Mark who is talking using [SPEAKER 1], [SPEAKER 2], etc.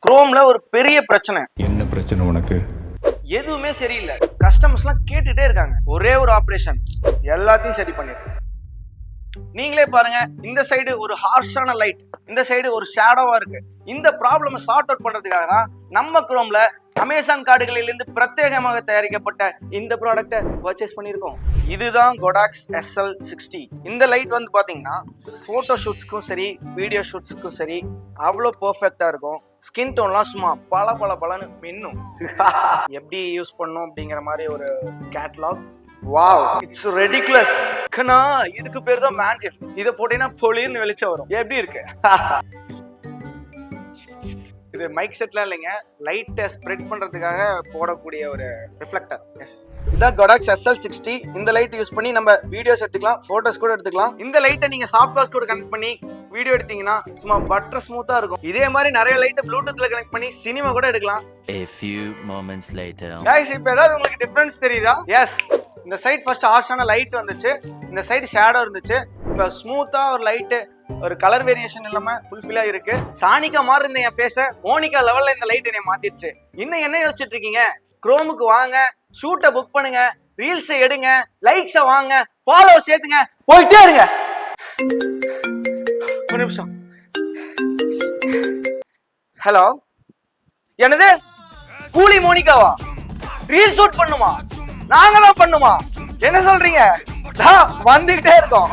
[SPEAKER 1] குரோம்ல ஒரு பெரிய பிரச்சனை.
[SPEAKER 2] என்ன பிரச்சனை உனக்கு?
[SPEAKER 1] எதுவுமே சரியில்லை. கஸ்டமர்ஸ்லாம் கேட்டுட்டே இருக்காங்க. ஒரே ஒரு ஆபரேஷன் எல்லாத்தையும் சரி பண்ணிருக்கு. நீங்களே பாருங்க, இந்த சைடு ஒரு ஹார்ஷான லைட், இந்த சைடு ஒரு ஷேடோவா இருக்கு. இந்த ப்ராப்ளம் சார்ட் அவுட் பண்றதுக்காக தான் நம்ம குரோம்ல அமேசான் கார்டுகளிலிருந்து பிரத்யேகமாக தயாரிக்கப்பட்ட இந்த ப்ராடக்ட்டை பர்ச்சேஸ் பண்ணியிருக்கோம். இதுதான் கொடாக்ஸ் SL60. இந்த லைட் வந்து பாத்தீங்கன்னா போட்டோ ஷூட்ஸ்க்கும் சரி, வீடியோ ஷூட்ஸ்க்கும் சரி அவ்வளோ பெர்ஃபெக்டா இருக்கும். ஸ்கின் டோன்லாம் சும்மா பளபளன்னு மின்னும். எப்படி யூஸ் பண்ணும் அப்படிங்கிற மாதிரி ஒரு கேட்லாக். Wow, it's ridiculous. கண்ணா, இதுக்கு பேர் தான் மேஜிக். இதை போட்டீங்கன்னா பொலிர்னு வெளிச்சம் வரும். எப்படி இருக்கு? இது மைக் செட்லாம் இல்லைங்க, லைட்டை ஸ்ப்ரெட் பண்றதுக்காக போடக்கூடிய ஒரு ரிஃப்ளெக்டர். எஸ், இதான் கொடாக்ஸ் SL60. இந்த லைட் யூஸ் பண்ணி நம்ம வீடியோஸ் எடுத்துக்கலாம், போட்டோஸ் கூட எடுத்துக்கலாம். இந்த லைட்டை நீங்க சாஃப்ட் பாக்ஸ் கூட கனெக்ட் பண்ணி வீடியோ எடுத்தீங்கன்னா சும்மா பட்டர் ஸ்மூத்தா இருக்கும். இதே மாதிரி நிறைய லைட்டை ப்ளூடூத்ல கனெக்ட் பண்ணி சினிமா கூட எடுக்கலாம்.
[SPEAKER 3] A few moments later.
[SPEAKER 1] Guys, இப்போ ஏதாவது உங்களுக்கு டிஃபரன்ஸ் தெரியுதா? எஸ், இந்த சைடு ஃபர்ஸ்ட் ஹார்ஷான லைட் வந்துச்சு, இந்த சைடு ஷேடோ இருந்துச்சு. இப்போ ஸ்மூத்தா ஒரு லைட்டு, ஒரு கலர் வேரியேஷன் இல்லாம ஃபுல்ஃபில்லா இருக்கு. சானிகா மாதிரி இருந்த என் பேச மோனிகா லெவல்ல இந்த லைட் என்னை மாத்திடுச்சு. இன்னும் என்ன யோசிச்சுட்டு இருக்கீங்க? குரோமுக்கு வாங்க, ஷூட்டை புக் பண்ணுங்க, ரீல்ஸை எடுங்க, லைக்ஸை வாங்க, ஃபாலோவர்ஸ் ஏத்துங்க, போயிட்டே இருங்க. ஒரு நிமிஷம். ஹலோ, என்னது? கூலி மோனிகாவா? ரீல் ஷூட் பண்ணுமா? நாங்க தான் பண்ணுமா? என்ன சொல்றீங்க? வந்துகிட்டே இருக்கோம்.